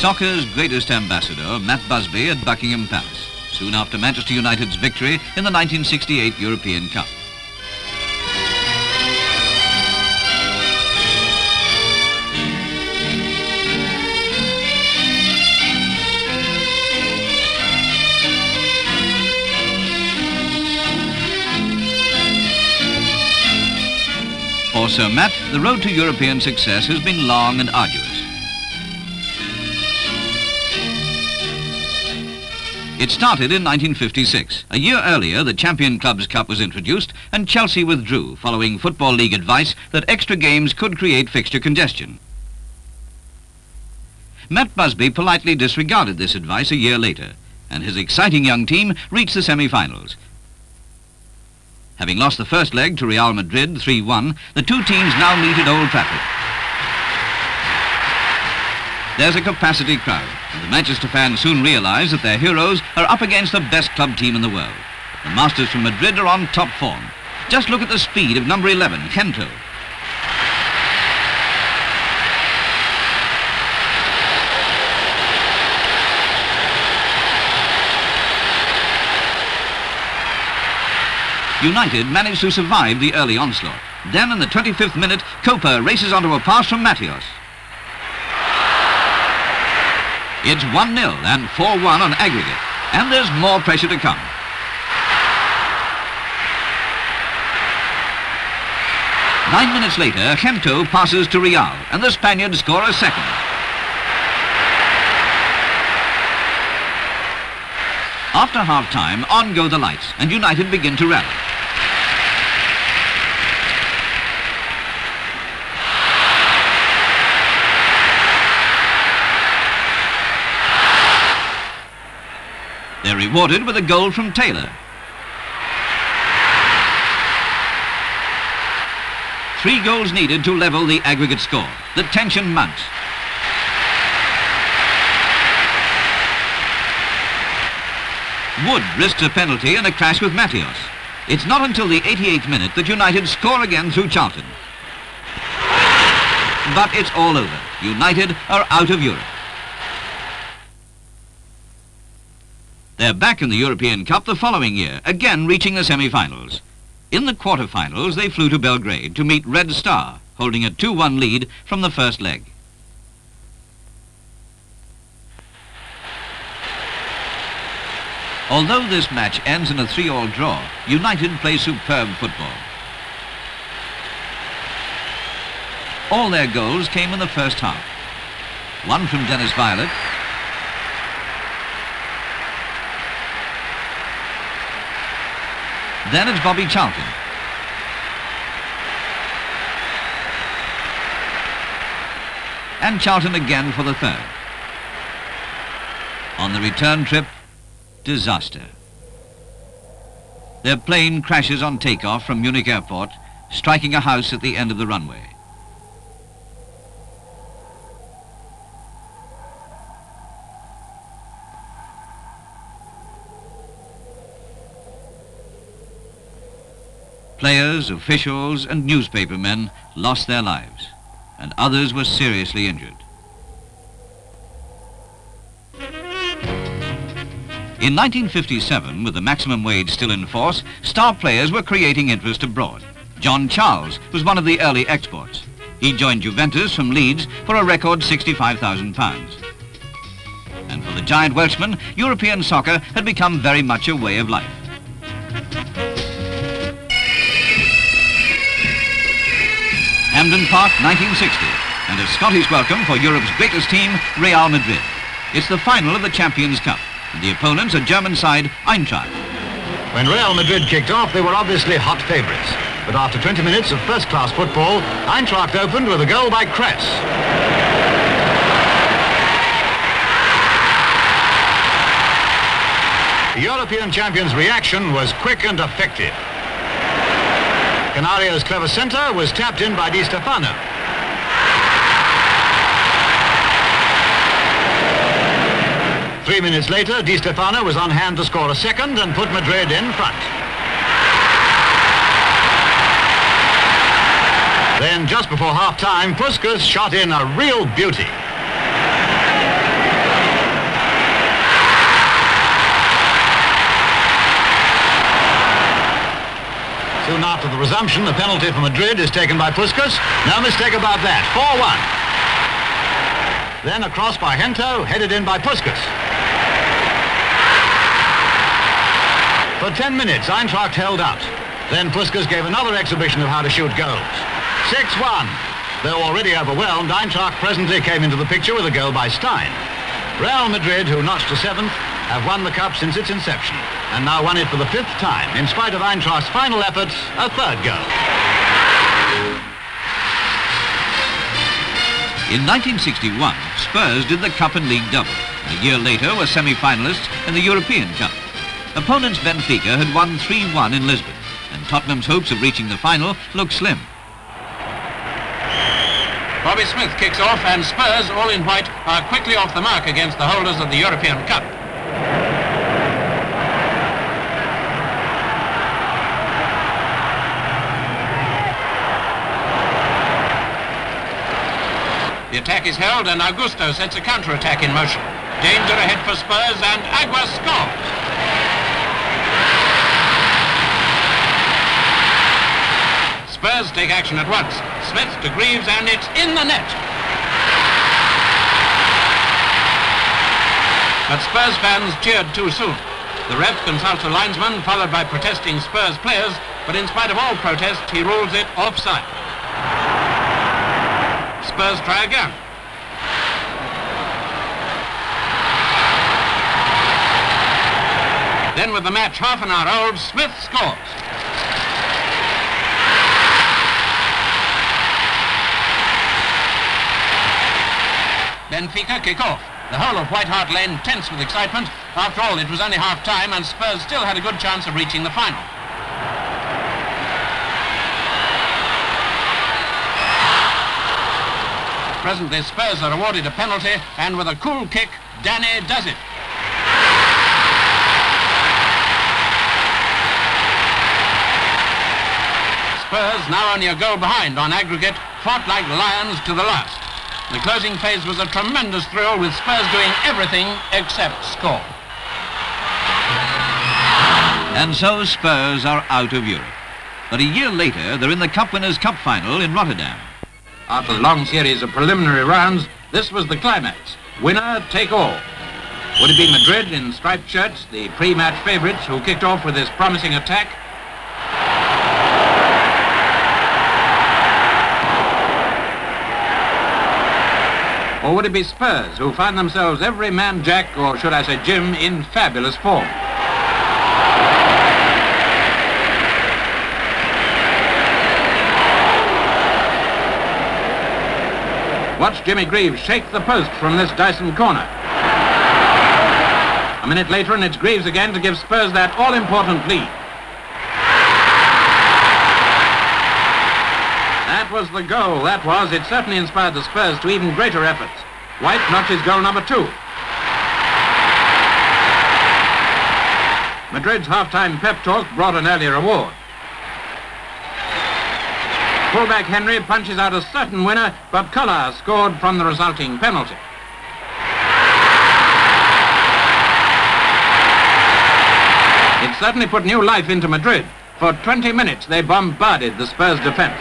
Soccer's greatest ambassador, Matt Busby, at Buckingham Palace, soon after Manchester United's victory in the 1968 European Cup. For Sir Matt, the road to European success has been long and arduous. It started in 1956. A year earlier, the Champion Clubs Cup was introduced and Chelsea withdrew following Football League advice that extra games could create fixture congestion. Matt Busby politely disregarded this advice a year later, and his exciting young team reached the semi-finals. Having lost the first leg to Real Madrid 3-1, the two teams now meet at Old Trafford. There's a capacity crowd, and the Manchester fans soon realise that their heroes are up against the best club team in the world. The Masters from Madrid are on top form. Just look at the speed of number 11, Gento. United managed to survive the early onslaught. Then in the 25th minute, Copa races onto a pass from Mathios. It's 1-0 and 4-1 on aggregate, and there's more pressure to come. Nine minutes later, Gento passes to Real, and the Spaniards score a second. After half-time, on go the lights, and United begin to rally. They're rewarded with a goal from Taylor. Three goals needed to level the aggregate score. The tension mounts. Wood risks a penalty and a clash with Mathios. It's not until the 88th minute that United score again through Charlton. But it's all over. United are out of Europe. They're back in the European Cup the following year, again reaching the semi-finals. In the quarter-finals, they flew to Belgrade to meet Red Star, holding a 2-1 lead from the first leg. Although this match ends in a 3-3 draw, United play superb football. All their goals came in the first half. One from Dennis Violet, then it's Bobby Charlton. And Charlton again for the third. On the return trip, disaster. Their plane crashes on takeoff from Munich airport, striking a house at the end of the runway. Players, officials and newspapermen lost their lives, and others were seriously injured. In 1957, with the maximum wage still in force, star players were creating interest abroad. John Charles was one of the early exports. He joined Juventus from Leeds for a record £65,000. And for the giant Welshman, European soccer had become very much a way of life. Hampden Park, 1960, and a Scottish welcome for Europe's greatest team, Real Madrid. It's the final of the Champions Cup, and the opponents are German side Eintracht. When Real Madrid kicked off, they were obviously hot favourites. But after 20 minutes of first-class football, Eintracht opened with a goal by Kress. The European champions' reaction was quick and effective. Canaria's clever centre was tapped in by Di Stefano. Three minutes later, Di Stefano was on hand to score a second and put Madrid in front. Then, just before half-time, Puskas shot in a real beauty. Soon after the resumption, the penalty for Madrid is taken by Puskas. No mistake about that. 4-1. Then a cross by Hento, headed in by Puskas. For 10 minutes, Eintracht held out. Then Puskas gave another exhibition of how to shoot goals. 6-1. Though already overwhelmed, Eintracht presently came into the picture with a goal by Stein. Real Madrid, who notched to 7th, have won the cup since its inception, and now won it for the 5th time. In spite of Eintracht's final efforts, a 3rd goal. In 1961, Spurs did the Cup and League double. A year later were semi-finalists in the European Cup. Opponents Benfica had won 3-1 in Lisbon, and Tottenham's hopes of reaching the final looked slim. Bobby Smith kicks off, and Spurs, all in white, are quickly off the mark against the holders of the European Cup. The attack is held, and Augusto sets a counter-attack in motion. Danger ahead for Spurs, and Agua scores. Spurs take action at once. Smith to Greaves, and it's in the net. But Spurs fans cheered too soon. The ref consults a linesman, followed by protesting Spurs players, but in spite of all protest, he rules it offside. Spurs try again. Then with the match half an hour old, Smith scores. Benfica kick off. The whole of White Hart Lane tense with excitement. After all, it was only half-time, and Spurs still had a good chance of reaching the final. Presently, Spurs are awarded a penalty, and with a cool kick, Danny does it. Spurs, now only a goal behind on aggregate, fought like lions to the last. The closing phase was a tremendous thrill, with Spurs doing everything except score. And so Spurs are out of Europe. But a year later, they're in the Cup Winners' Cup final in Rotterdam. After a long series of preliminary rounds, this was the climax. Winner take all. Would it be Madrid in striped shirts, the pre-match favourites who kicked off with this promising attack? Or would it be Spurs, who find themselves every man Jack, or should I say Jim, in fabulous form? Watch Jimmy Greaves shake the post from this Dyson corner. A minute later, and it's Greaves again to give Spurs that all-important lead. That was the goal, that was. It certainly inspired the Spurs to even greater efforts. White notches goal number 2. Madrid's half-time pep talk brought an early reward. Fullback Henry punches out a certain winner, but Kolar scored from the resulting penalty. It certainly put new life into Madrid. For 20 minutes, they bombarded the Spurs defence.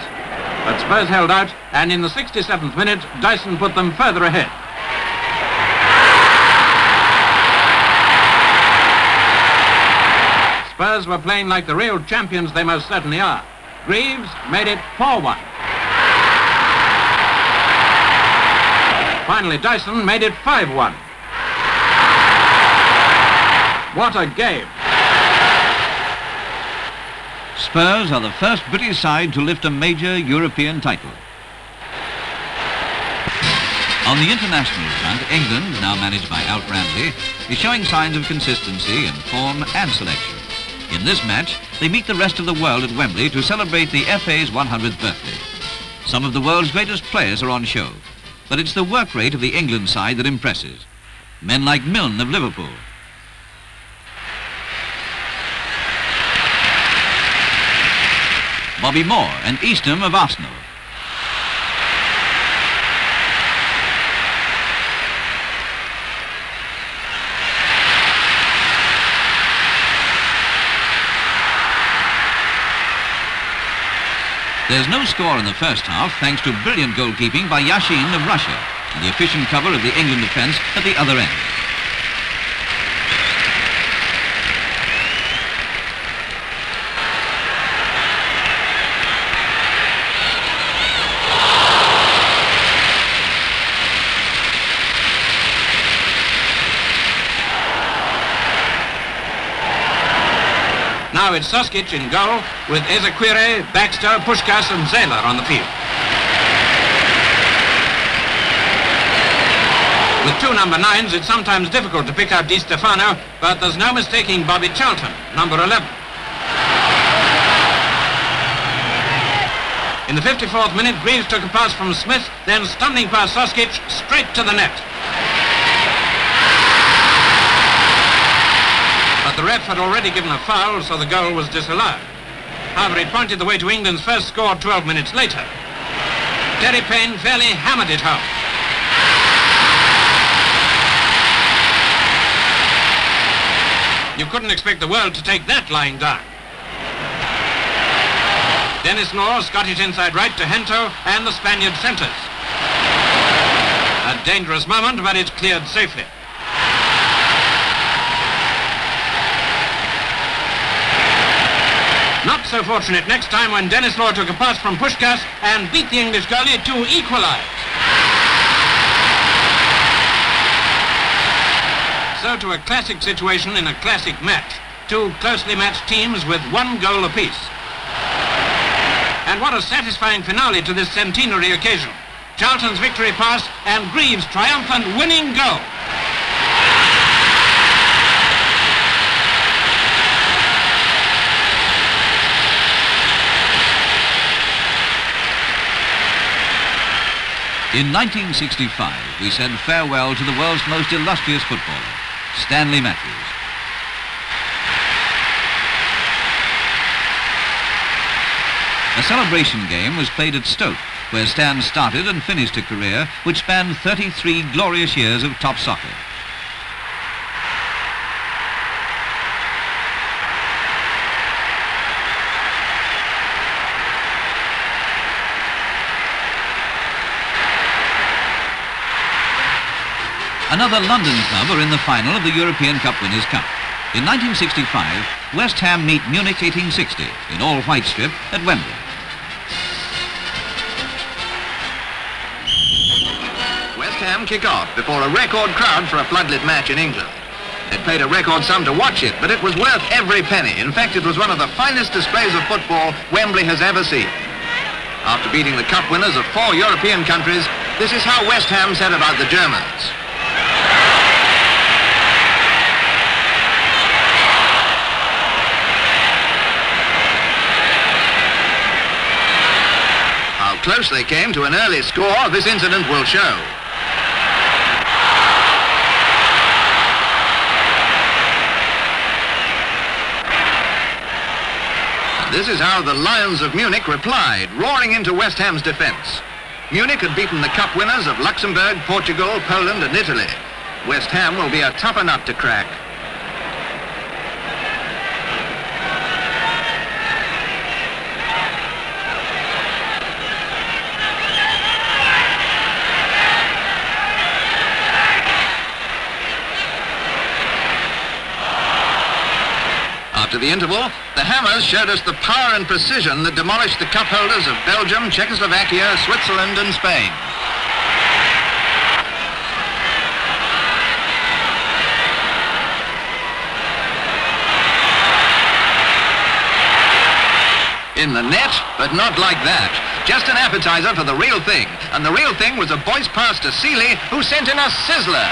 But Spurs held out, and in the 67th minute, Dyson put them further ahead. Spurs were playing like the real champions they most certainly are. Greaves made it 4-1. Finally, Dyson made it 5-1. What a game. Spurs are the first British side to lift a major European title. On the international front, England, now managed by Alf Ramsey, is showing signs of consistency in form and selection. In this match, they meet the rest of the world at Wembley to celebrate the FA's 100th birthday. Some of the world's greatest players are on show, but it's the work rate of the England side that impresses. Men like Milne of Liverpool, Bobby Moore and Eastham of Arsenal, There's no score in the first half thanks to brilliant goalkeeping by Yashin of Russia and the efficient cover of the England defence at the other end. Now it's Soskic in goal with Ezequire, Baxter, Puskás and Zähler on the field. With two number 9s, it's sometimes difficult to pick out Di Stefano, but there's no mistaking Bobby Charlton, number 11. In the 54th minute, Greaves took a pass from Smith, then stunning past Soskic, straight to the net. But the ref had already given a foul, so the goal was disallowed. However, it pointed the way to England's first score 12 minutes later. Terry Payne fairly hammered it home. You couldn't expect the world to take that lying down. Dennis Laws got it inside right to Hento, and the Spaniard centres. A dangerous moment, but it's cleared safely. Not so fortunate next time when Dennis Law took a pass from Puskás and beat the English goalie to equalise. So to a classic situation in a classic match. Two closely matched teams with one goal apiece. And what a satisfying finale to this centenary occasion. Charlton's victory pass and Greaves' triumphant winning goal. In 1965, we said farewell to the world's most illustrious footballer, Stanley Matthews. A celebration game was played at Stoke, where Stan started and finished a career which spanned 33 glorious years of top soccer. Another London club are in the final of the European Cup Winners' Cup. In 1965, West Ham meet Munich 1860 in all-white strip at Wembley. West Ham kick off before a record crowd for a floodlit match in England. It paid a record sum to watch it, but it was worth every penny. In fact, it was one of the finest displays of football Wembley has ever seen. After beating the cup winners of 4 European countries, this is how West Ham said about the Germans. How close they came to an early score, this incident will show. This is how the Lions of Munich replied, roaring into West Ham's defence. Munich had beaten the cup winners of Luxembourg, Portugal, Poland and Italy. West Ham will be a tougher nut to crack. After the interval, the Hammers showed us the power and precision that demolished the cup holders of Belgium, Czechoslovakia, Switzerland and Spain. In the net, but not like that. Just an appetizer for the real thing. And the real thing was a boy's pass to Seeley, who sent in a sizzler.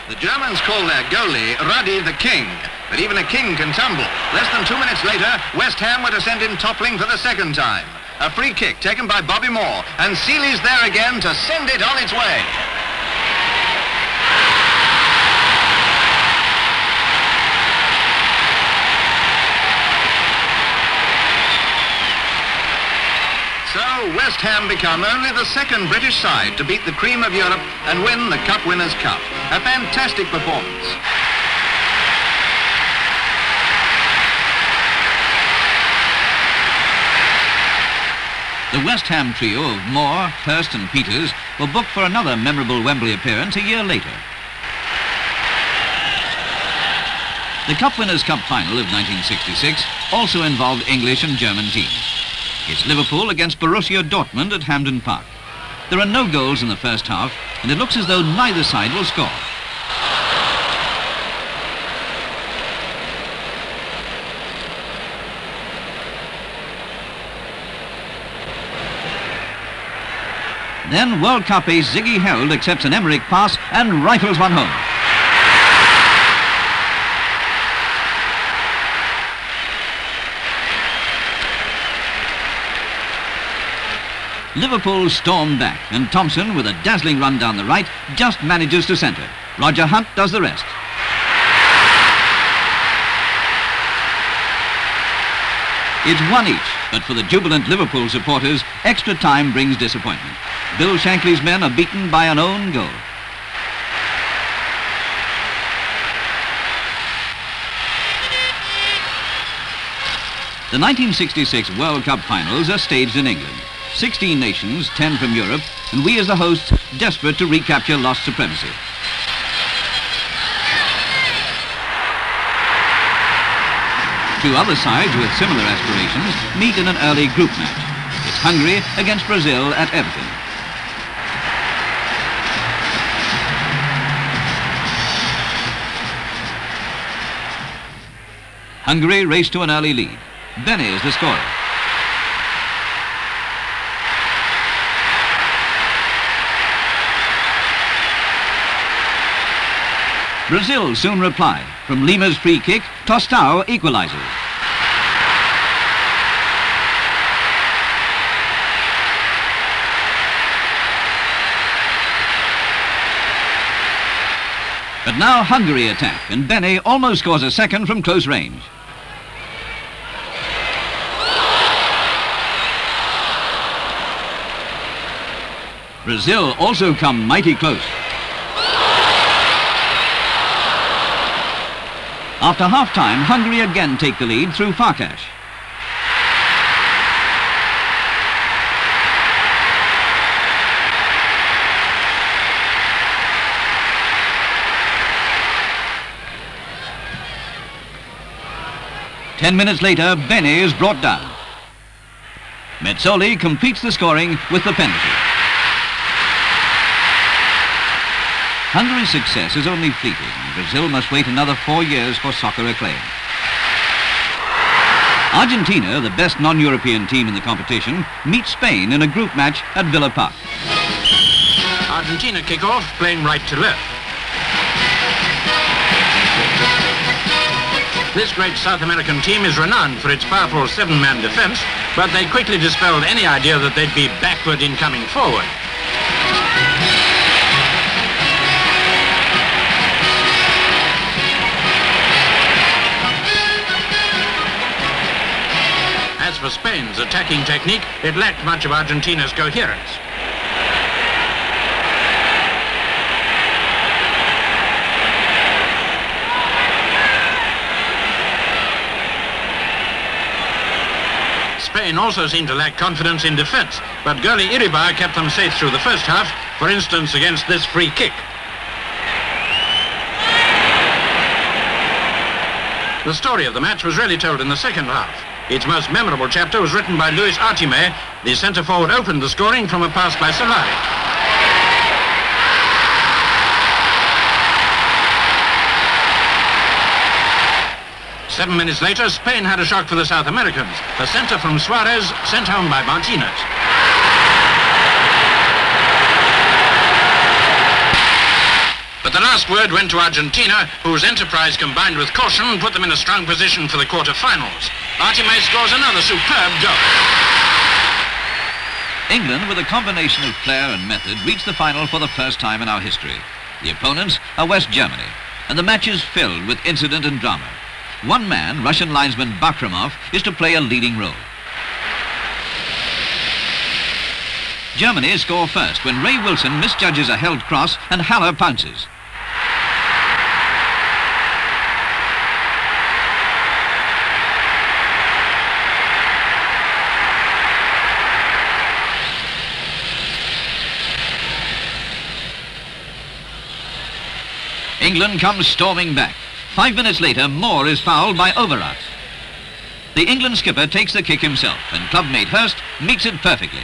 The Germans call their goalie Ruddy the King, but even a king can tumble. Less than 2 minutes later, West Ham were to send him toppling for the second time. A free kick taken by Bobby Moore, and Seeley's there again to send it on its way. So West Ham become only the second British side to beat the cream of Europe and win the Cup Winners' Cup. A fantastic performance. The West Ham trio of Moore, Hurst and Peters were booked for another memorable Wembley appearance a year later. The Cup Winners' Cup final of 1966 also involved English and German teams. It's Liverpool against Borrusia Dortmund at Hampden Park. There are no goals in the first half, and it looks as though neither side will score. Then World Cup ace Ziggy Held accepts an Emmerich pass and rifles one home. Liverpool storm back, and Thompson, with a dazzling run down the right, just manages to centre. Roger Hunt does the rest. It's 1 each, but for the jubilant Liverpool supporters, extra time brings disappointment. Bill Shankly's men are beaten by an own goal. The 1966 World Cup finals are staged in England. 16 nations, 10 from Europe, and we as the hosts desperate to recapture lost supremacy. Two other sides with similar aspirations meet in an early group match. It's Hungary against Brazil at Everton. Hungary race to an early lead. Benny is the scorer. Brazil soon reply. From Lima's free kick, Tostão equalises. But now Hungary attack, and Benny almost scores a second from close range. Brazil also come mighty close. After half-time, Hungary again take the lead through Farkas. Ten minutes later, Benny is brought down. Mezzoli completes the scoring with the penalty. Hungary's success is only fleeting, and Brazil must wait another 4 years for soccer acclaim. Argentina, the best non-European team in the competition, meets Spain in a group match at Villa Park. Argentina kick off, playing right to left. This great South American team is renowned for its powerful seven-man defense, but they quickly dispelled any idea that they'd be backward in coming forward. As for Spain's attacking technique, it lacked much of Argentina's coherence. Spain also seemed to lack confidence in defense, but goalie Iribar kept them safe through the first half, for instance against this free kick. The story of the match was really told in the second half. Its most memorable chapter was written by Luis Artime. The centre-forward opened the scoring from a pass by Solari. Seven minutes later, Spain had a shock for the South Americans. A centre from Suarez, sent home by Martinez. But the last word went to Argentina, whose enterprise combined with caution put them in a strong position for the quarter-finals. Artime scores another superb goal. England, with a combination of flair and method, reached the final for the first time in our history. The opponents are West Germany, and the match is filled with incident and drama. One man, Russian linesman Bakramov, is to play a leading role. Germany score first when Ray Wilson misjudges a held cross and Haller pounces. England comes storming back. 5 minutes later, Moore is fouled by Overath. The England skipper takes the kick himself, and clubmate Hurst meets it perfectly.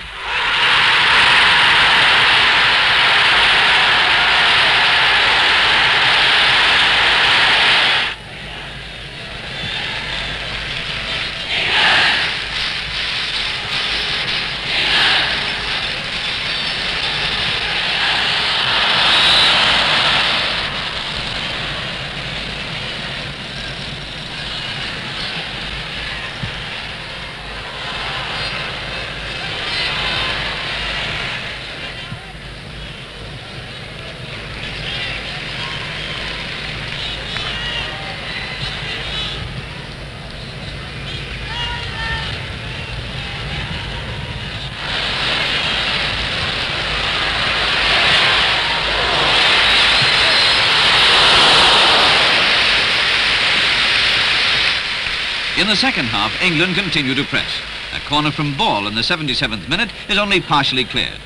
In the second half, England continue to press. A corner from Ball in the 77th minute is only partially cleared.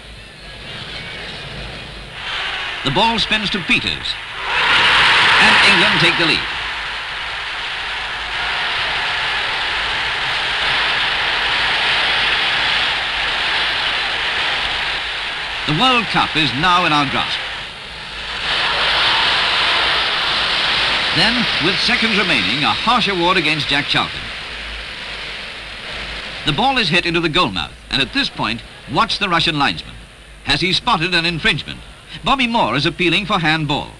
The ball spins to Peters, and England take the lead. The World Cup is now in our grasp. Then, with seconds remaining, a harsh award against Jack Charlton. The ball is hit into the goal mouth, and at this point, watch the Russian linesman. Has he spotted an infringement? Bobby Moore is appealing for handball.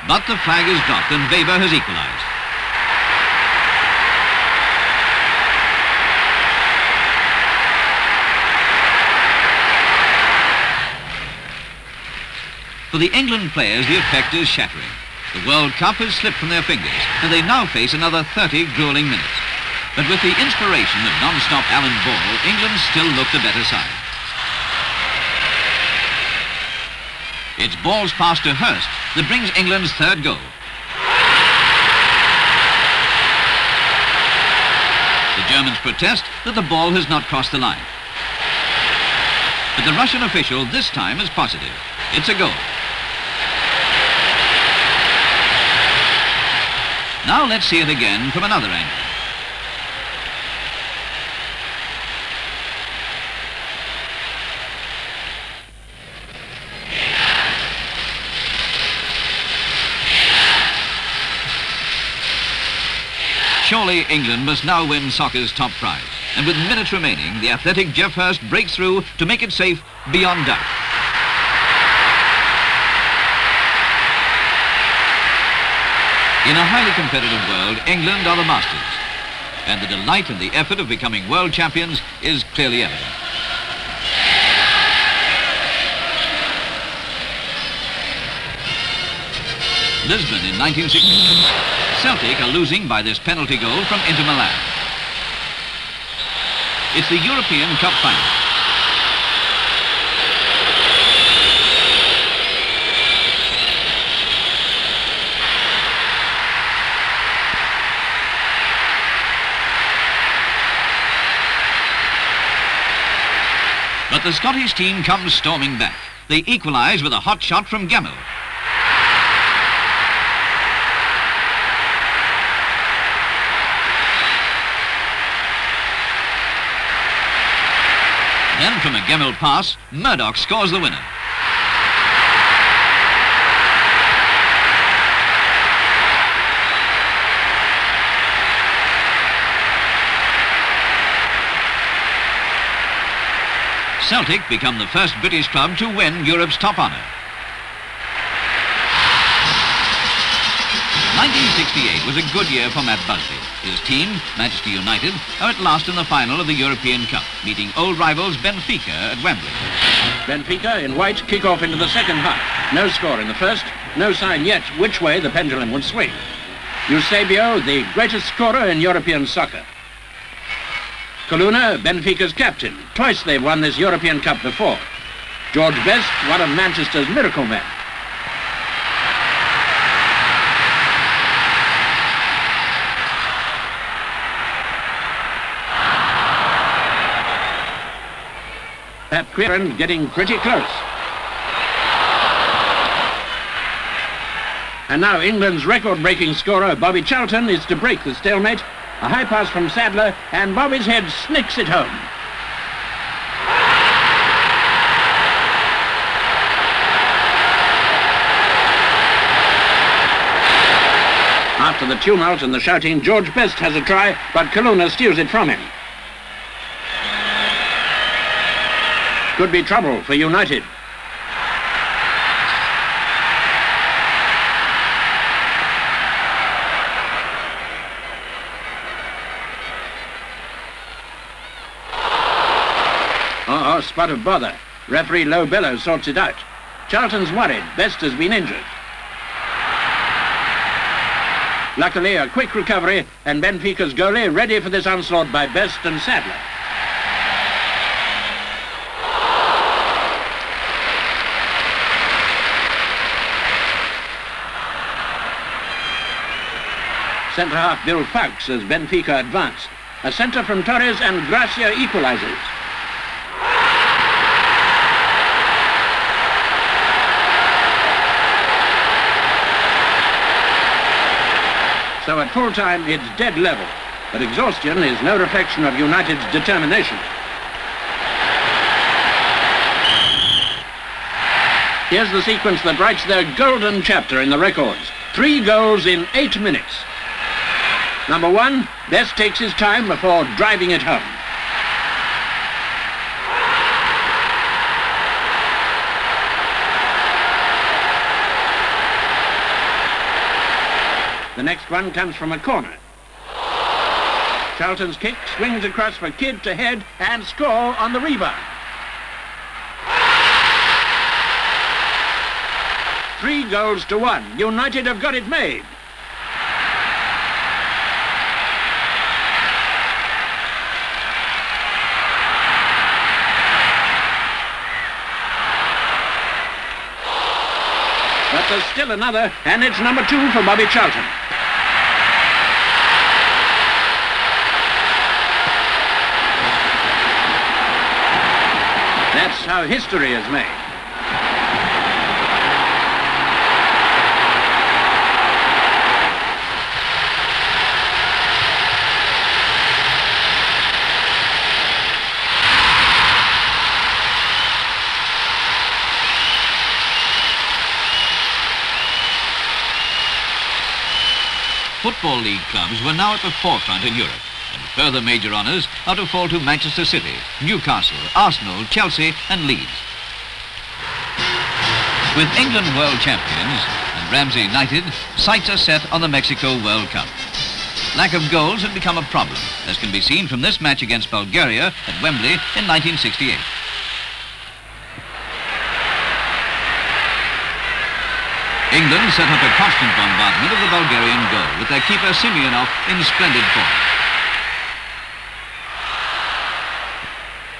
But the flag is dropped and Weber has equalized. For the England players, the effect is shattering. The World Cup has slipped from their fingers, and they now face another 30 grueling minutes. But with the inspiration of non-stop Alan Ball, England still look the better side. It's Ball's pass to Hurst that brings England's third goal. The Germans protest that the ball has not crossed the line. But the Russian official this time is positive. It's a goal. Now let's see it again from another angle. Surely England must now win soccer's top prize. And with minutes remaining, the athletic Geoff Hurst breaks through to make it safe beyond doubt. In a highly competitive world, England are the masters. And the delight and the effort of becoming world champions is clearly evident. Lisbon in 1960. Celtic are losing by this penalty goal from Inter Milan. It's the European Cup final. But the Scottish team comes storming back. They equalise with a hot shot from Gemmell. Then from a Gemmell pass, Murdoch scores the winner. Celtic become the first British club to win Europe's top honour. 1968 was a good year for Matt Busby. His team, Manchester United, are at last in the final of the European Cup, meeting old rivals Benfica at Wembley. Benfica in white kick off into the second half. No score in the first, no sign yet which way the pendulum would swing. Eusebio, the greatest scorer in European soccer. Coluna, Benfica's captain. Twice they've won this European Cup before. George Best, one of Manchester's miracle men. That Quirin getting pretty close. And now England's record-breaking scorer, Bobby Charlton, is to break the stalemate. A high pass from Sadler, and Bobby's head snicks it home. After the tumult and the shouting, George Best has a try, but Coluna steals it from him. Could be trouble for United. Oh, spot of bother. Referee Low Bellow sorts it out. Charlton's worried. Best has been injured. Luckily, a quick recovery, and Benfica's goalie ready for this onslaught by Best and Sadler. Centre-half Bill Fowkes as Benfica advance. A centre from Torres and Gracia equalises. So at full time, it's dead level. But exhaustion is no reflection of United's determination. Here's the sequence that writes their golden chapter in the records. 3 goals in 8 minutes. Number 1, Best takes his time before driving it home. The next one comes from a corner. Charlton's kick swings across for Kidd to head and score on the rebound. 3 goals to 1. United have got it made. But there's still another, and it's number 2 for Bobby Charlton. That's how history is made. Football League clubs were now at the forefront in Europe, and further major honours are to fall to Manchester City, Newcastle, Arsenal, Chelsea and Leeds. With England world champions and Ramsey knighted, sights are set on the Mexico World Cup. Lack of goals had become a problem, as can be seen from this match against Bulgaria at Wembley in 1968. England set up a constant bombardment of the Bulgarian goal, with their keeper Simeonov in splendid form.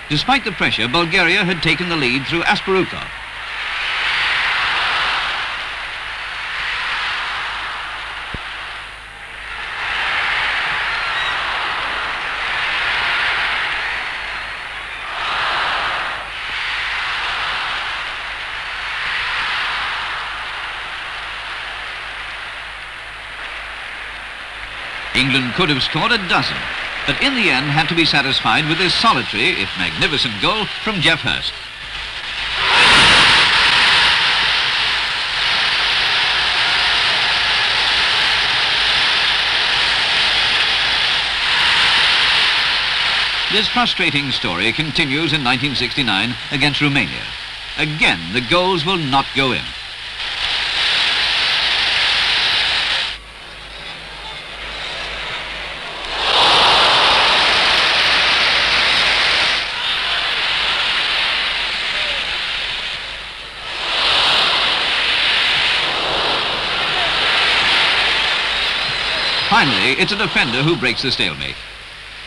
Despite the pressure, Bulgaria had taken the lead through Asparukov. England could have scored a dozen, but in the end had to be satisfied with this solitary, if magnificent, goal from Geoff Hurst. This frustrating story continues in 1969 against Romania. Again, the goals will not go in. Finally, it's a defender who breaks the stalemate.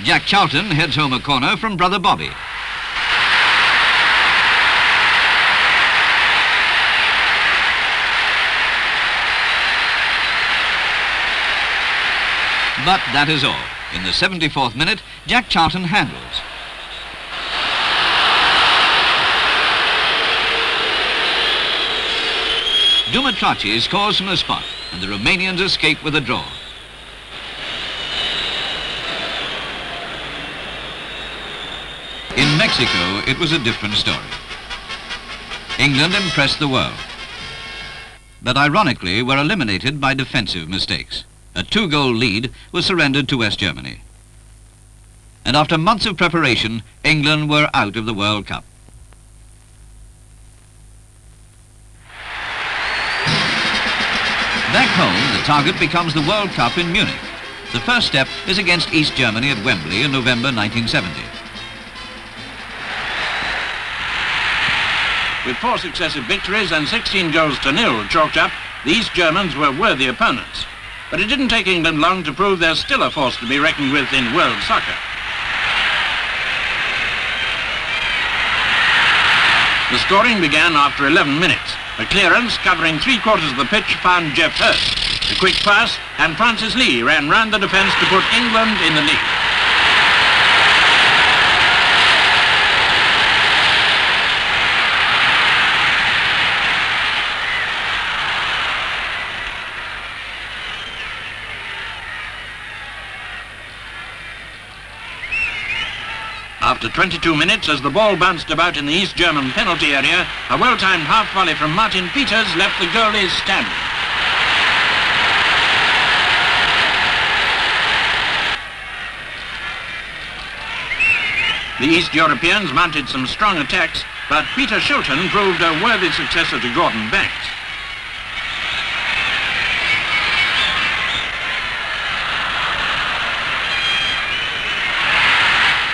Jack Charlton heads home a corner from brother Bobby. But that is all. In the 74th minute, Jack Charlton handles. Dumitrache scores from the spot, and the Romanians escape with a draw. In Mexico, it was a different story. England impressed the world, but ironically were eliminated by defensive mistakes. A 2-goal lead was surrendered to West Germany. And after months of preparation, England were out of the World Cup. Back home, the target becomes the World Cup in Munich. The first step is against East Germany at Wembley in November 1970. With 4 successive victories and 16 goals to nil chalked up, the East Germans were worthy opponents. But it didn't take England long to prove they're still a force to be reckoned with in world soccer. The scoring began after 11 minutes. A clearance covering 3/4 of the pitch found Jeff Hurst. A quick pass, and Francis Lee ran round the defence to put England in the lead. After 22 minutes, as the ball bounced about in the East German penalty area, a well-timed half-volley from Martin Peters left the goalies standing. The East Europeans mounted some strong attacks, but Peter Shilton proved a worthy successor to Gordon Banks.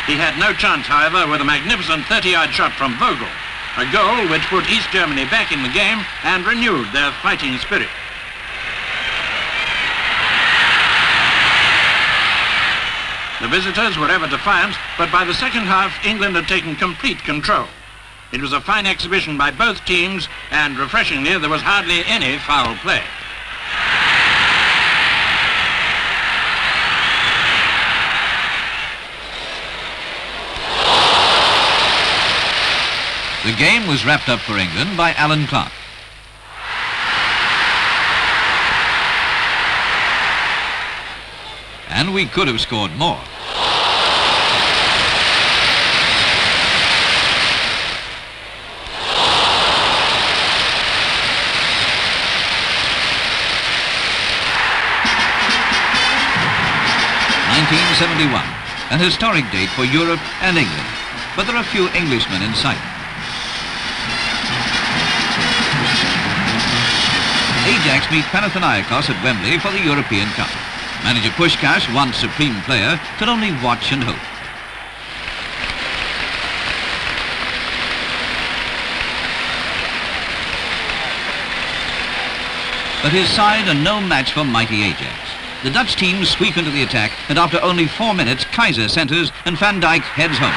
He had no chance, however, with a magnificent 30-yard shot from Vogel, a goal which put East Germany back in the game and renewed their fighting spirit. The visitors were ever defiant, but by the second half, England had taken complete control. It was a fine exhibition by both teams, and refreshingly, there was hardly any foul play. The game was wrapped up for England by Alan Clark. And we could have scored more. (1971), an historic date for Europe and England, but there are few Englishmen in sight. Ajax meet Panathinaikos at Wembley for the European Cup. Manager Puskás, once supreme player, could only watch and hope. But his side are no match for mighty Ajax. The Dutch team sweep into the attack, and after only 4 minutes, Kaiser centres and Van Dijk heads home.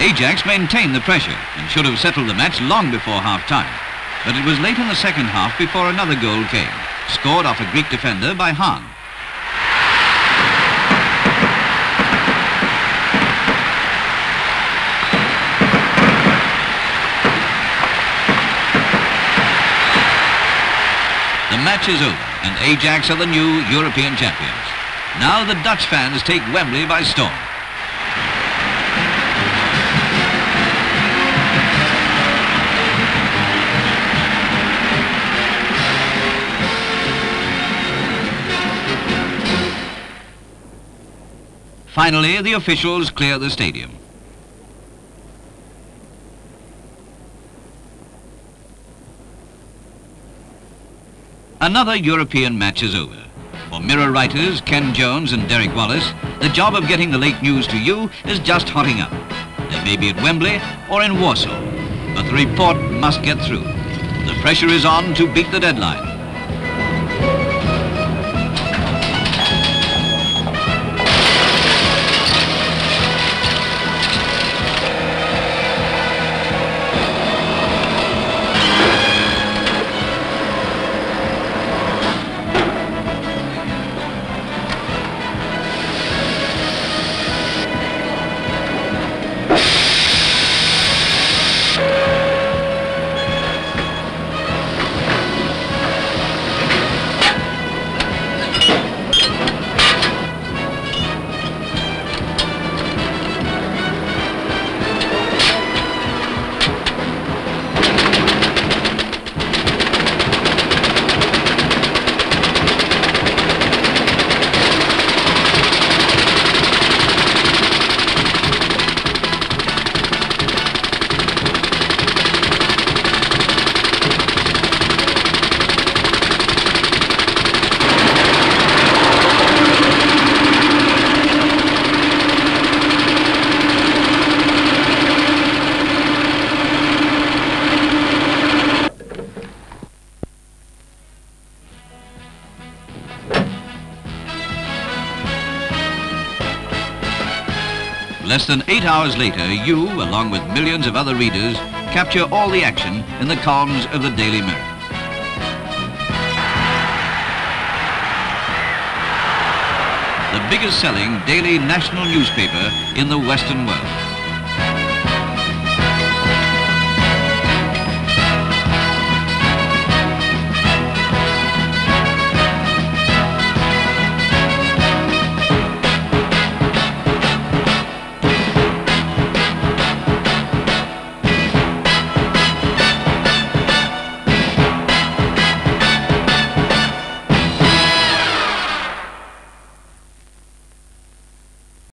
Ajax maintained the pressure and should have settled the match long before half-time. But it was late in the second half before another goal came, scored off a Greek defender by Hahn. The match is over, and Ajax are the new European champions. Now the Dutch fans take Wembley by storm. Finally, the officials clear the stadium. Another European match is over. For Mirror writers Ken Jones and Derek Wallace, the job of getting the late news to you is just hotting up. They may be at Wembley or in Warsaw, but the report must get through. The pressure is on to beat the deadline. Less than 8 hours later, you, along with millions of other readers, capture all the action in the columns of the Daily Mirror. The biggest selling daily national newspaper in the Western world.